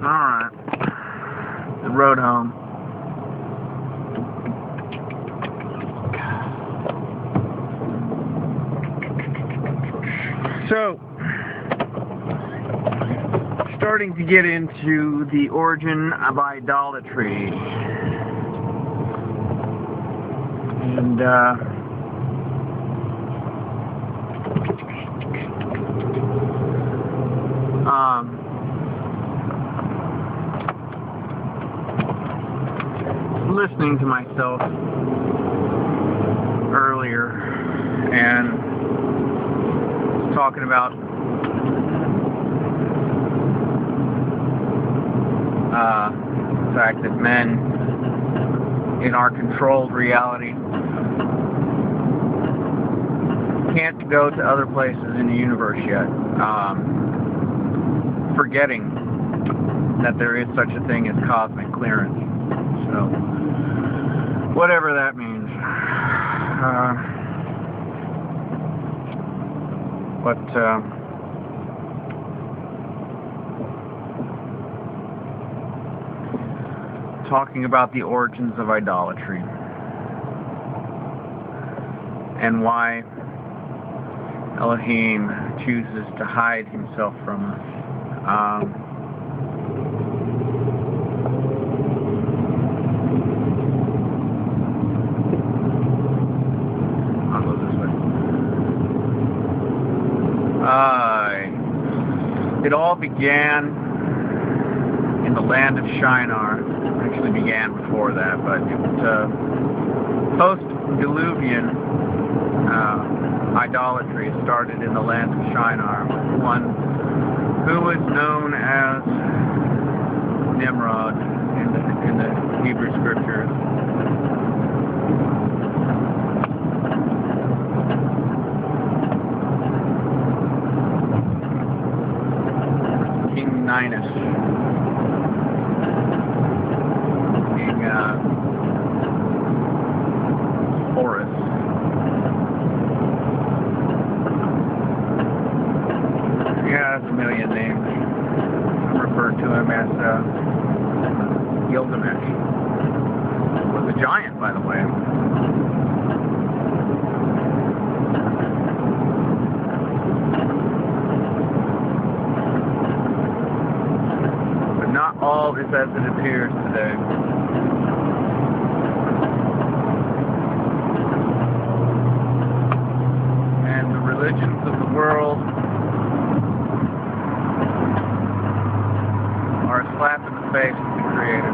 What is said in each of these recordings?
Alright. The road home. So, starting to get into the origin of idolatry. And, listening to myself earlier and talking about the fact that men in our controlled reality can't go to other places in the universe yet, forgetting that there is such a thing as cosmic clearance. So, whatever that means. Talking about the origins of idolatry and why Elohim chooses to hide himself from us. I'll go this way. It all began in the land of Shinar. Actually began before that, but it was post-Diluvian idolatry started in the land of Shinar with one who was known as Nimrod in the Hebrew scriptures. King Ninus. Horus. Yeah, that's a million names. I refer to him as Gilgamesh. Was a giant, by the way. But not all is as it appears today. Religions of the world are a slap in the face of the Creator.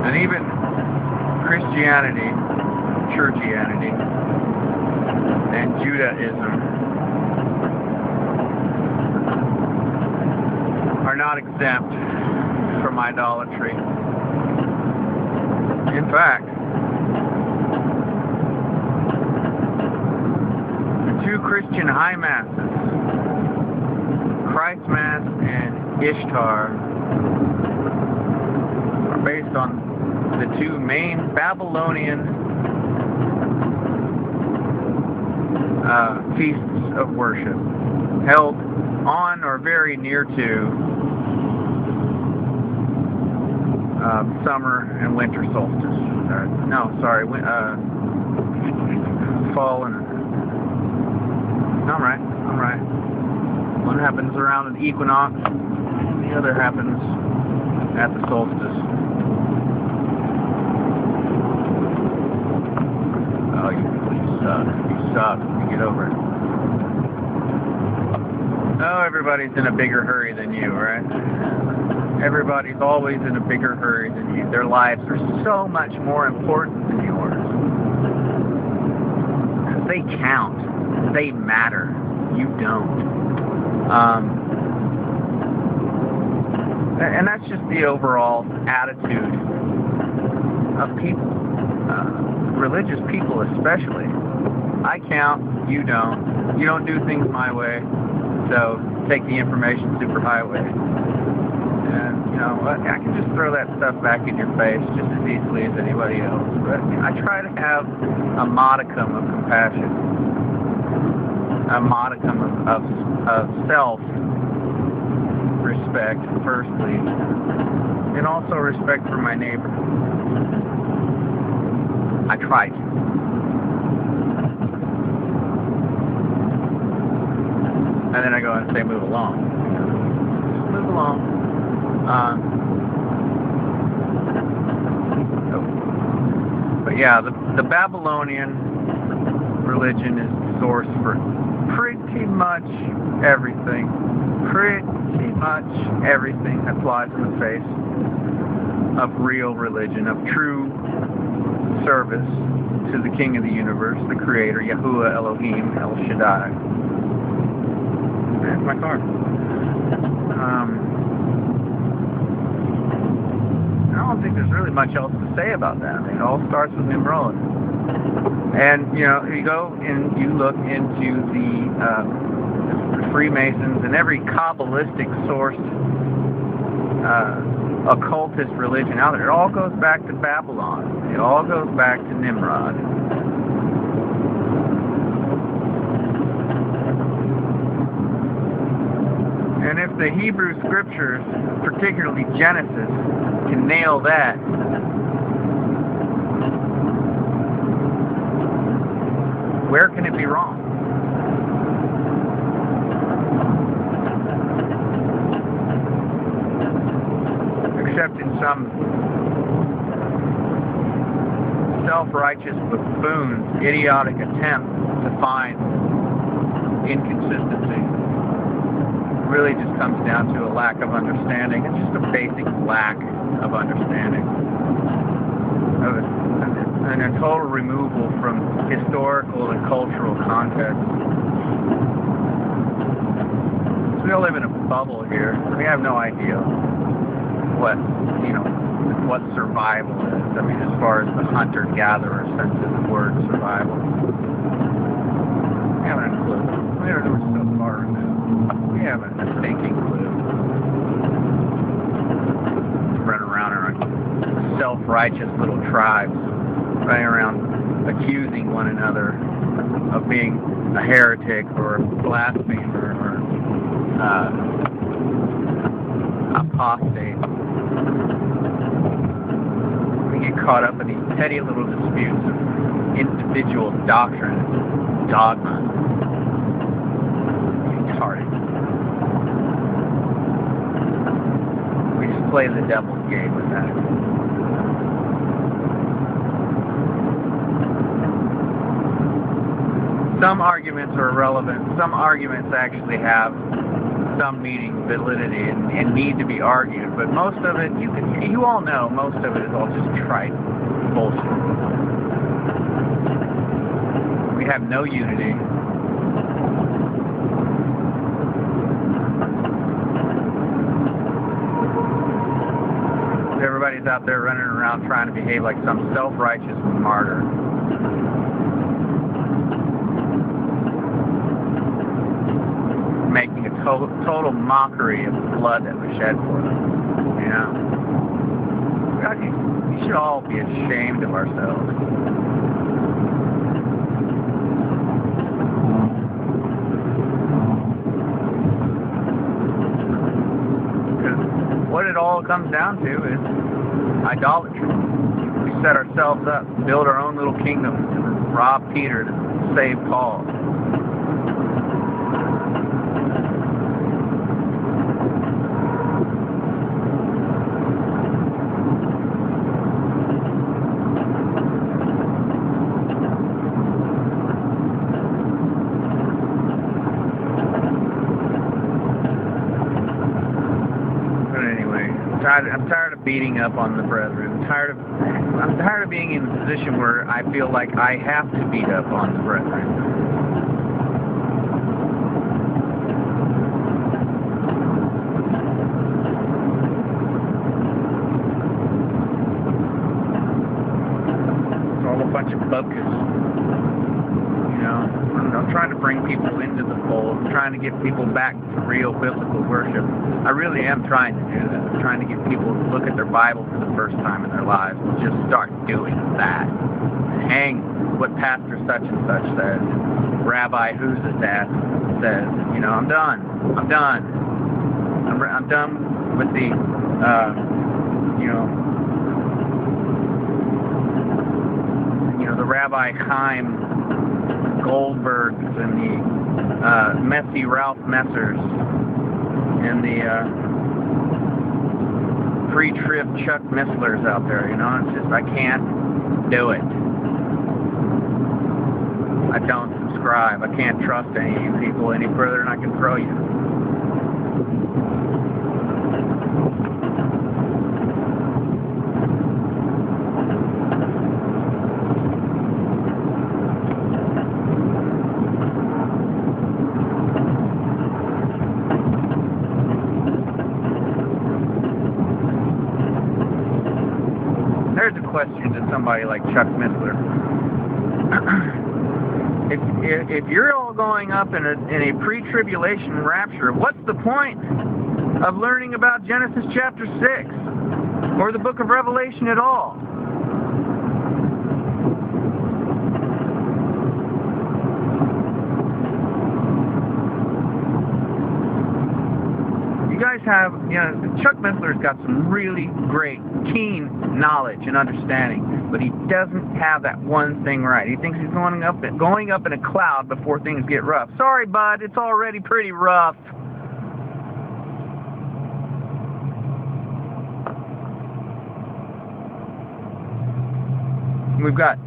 And even Christianity, Churchianity, and Judaism are not exempt from idolatry. In fact, two Christian high masses, Christ Mass and Ishtar, are based on the two main Babylonian feasts of worship, held on or very near to summer and winter solstice. Fall and I'm right. One happens around an equinox, and the other happens at the solstice. Oh, you suck. You suck. You get over it. Oh, everybody's in a bigger hurry than you, right? Everybody's always in a bigger hurry than you. Their lives are so much more important than yours. They count. They matter. You don't. And that's just the overall attitude of people. Religious people especially. I count, you don't. You don't do things my way, so take the information superhighway. And, you know, I can just throw that stuff back in your face just as easily as anybody else. But I try to have a modicum of compassion. a modicum of self-respect, firstly, and also respect for my neighbor. I try to. And then I go and say, move along. Just move along. But yeah, the Babylonian religion is the source for pretty much everything. Pretty much everything that flies in the face of real religion, of true service to the King of the universe, the Creator, Yahuwah, Elohim, El Shaddai. There's my car. I don't think there's really much else to say about that. It all starts with Nimrod. And, you know, you go and you look into the Freemasons and every Kabbalistic source, occultist religion out there, it all goes back to Babylon. It all goes back to Nimrod. And if the Hebrew scriptures, particularly Genesis, can nail that, where can it be wrong? Except in some self-righteous buffoon's idiotic attempt to find inconsistency. It really just comes down to a lack of understanding. It's just a basic lack of understanding of it. And a total removal from historical and cultural context. So we all live in a bubble here. We have no idea what survival is. I mean, as far as the hunter-gatherer sense of the word survival. We haven't a clue. We're so far removed. We haven't a thinking clue. Run around in our self-righteous little tribes, running around accusing one another of being a heretic or a blasphemer or apostate. We get caught up in these petty little disputes of individual doctrine and dogma. Retarded. We just play the devil's game with that. Some arguments are relevant. Some arguments actually have some meaning, validity, and need to be argued. But most of it, you all know, most of it is all just trite bullshit. We have no unity. Everybody's out there running around trying to behave like some self-righteous martyr. Making a total mockery of the blood that was shed for them. You know? We should all be ashamed of ourselves. Because what it all comes down to is idolatry. We set ourselves up, build our own little kingdom, and rob Peter to save Paul. I'm tired of beating up on the brethren. I'm tired of being in a position where I feel like I have to beat up on the brethren. It's all a bunch of bogus. You know, I'm trying to bring people into the fold. I'm trying to get people back to real biblical worship. I really am trying to do that. I'm trying to get people to look at their Bible for the first time in their lives and just start doing that. Hang what pastor such and such says, Rabbi who's his dad says. You know, I'm done. I'm done. I'm done with the, the Rabbi Chaim Goldbergs and the messy Ralph Messers and the pre-trib Chuck Misslers out there. You know, it's just I can't do it. I don't subscribe. I can't trust any of you people any further than I can throw you. There's a question to somebody like Chuck Missler. If you're all going up in a pre-tribulation rapture, what's the point of learning about Genesis chapter 6 or the book of Revelation at all? You guys have, Chuck Missler's got some really great, keen knowledge and understanding, but he doesn't have that one thing right. He thinks he's going up in a cloud before things get rough. Sorry, bud, it's already pretty rough. We've got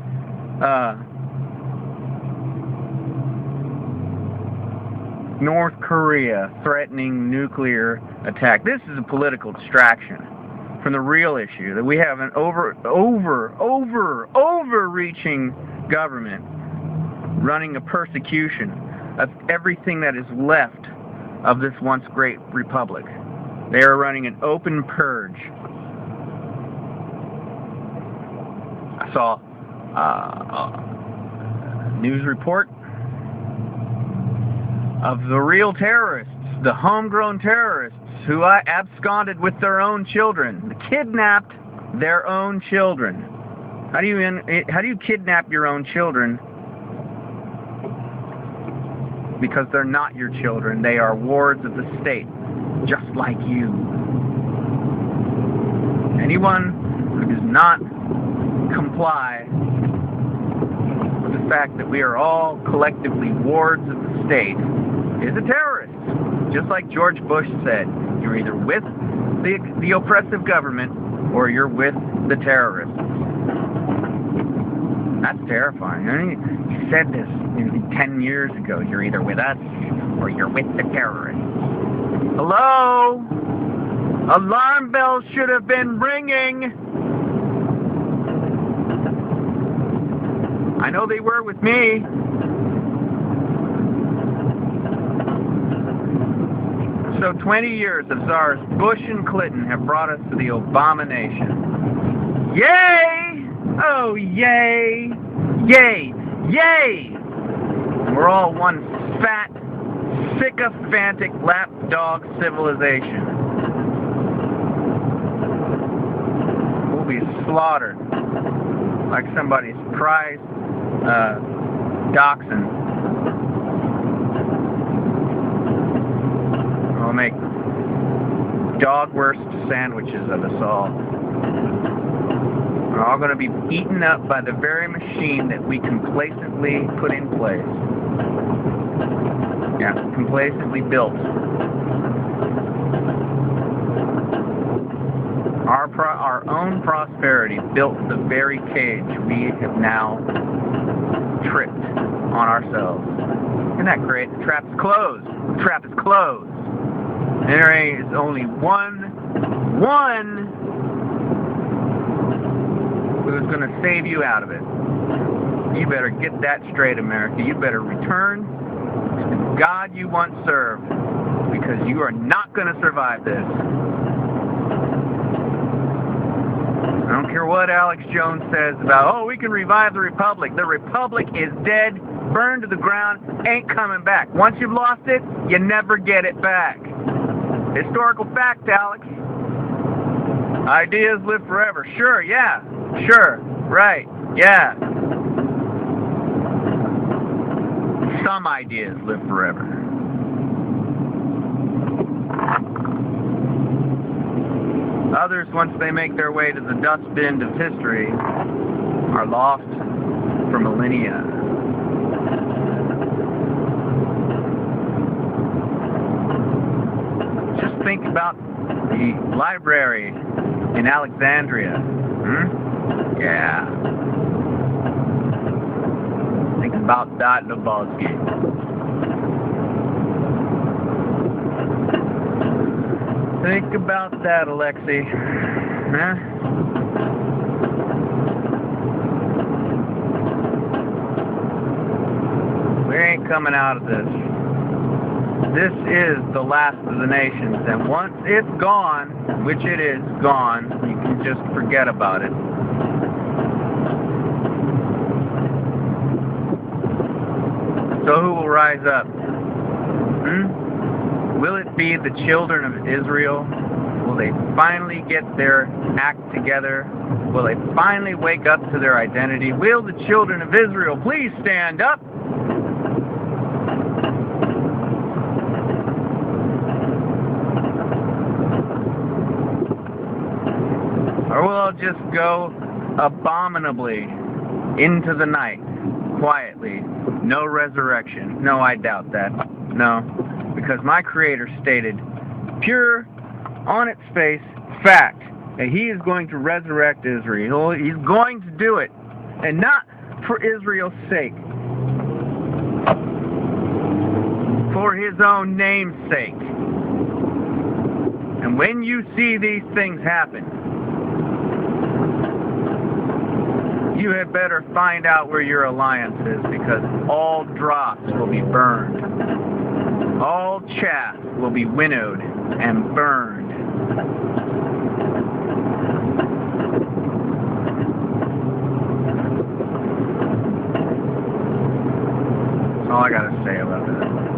North Korea threatening nuclear attack. This is a political distraction from the real issue, that we have an overreaching government running a persecution of everything that is left of this once great republic. They are running an open purge. I saw a news report of the real terrorists, the homegrown terrorists who absconded with their own children, kidnapped their own children. How do you kidnap your own children? Because they're not your children. They are wards of the state, just like you. Anyone who does not comply with the fact that we are all collectively wards of the state is a terrorist. Just like George Bush said, you're either with the oppressive government or you're with the terrorists. That's terrifying. I mean, he said this nearly 10 years ago. You're either with us or you're with the terrorists. Hello? Alarm bells should have been ringing. I know they were with me. So 20 years of czars Bush and Clinton have brought us to the Obama nation. Yay! Oh, yay! Yay! Yay! We're all one fat, sycophantic lapdog civilization. We'll be slaughtered like somebody's prized dachshund. We'll make dog-worst sandwiches of us all. We're all going to be eaten up by the very machine that we complacently put in place. Yeah, complacently built. Our own prosperity built the very cage we have now tripped on ourselves. Isn't that great? The trap's closed. The trap is closed. And there is only one who's going to save you out of it. You better get that straight, America. You better return to the God you once served, because you are not going to survive this. I don't care what Alex Jones says about, oh, we can revive the Republic. The Republic is dead, burned to the ground, ain't coming back. Once you've lost it, you never get it back. Historical fact, Alex. Ideas live forever. Sure, yeah. Sure, right, yeah. some ideas live forever. Others, once they make their way to the dustbin of history, are lost for millennia. Just think about the library in Alexandria. Yeah. Think about that, Lebowski. Think about that, Alexei. Huh? We ain't coming out of this. This is the last of the nations, and once it's gone, which it is gone, you can just forget about it. So who will rise up? Will it be the children of Israel? Will they finally get their act together? Will they finally wake up to their identity? Will the children of Israel please stand up? Or will it just go abominably into the night, quietly? No resurrection. No, I doubt that. No, because my Creator stated, pure, on its face, fact, that He is going to resurrect Israel. He's going to do it, and not for Israel's sake, for His own name's sake. And when you see these things happen, you had better find out where your alliance is, because all dross will be burned. All chaff will be winnowed and burned. That's all I gotta say about that.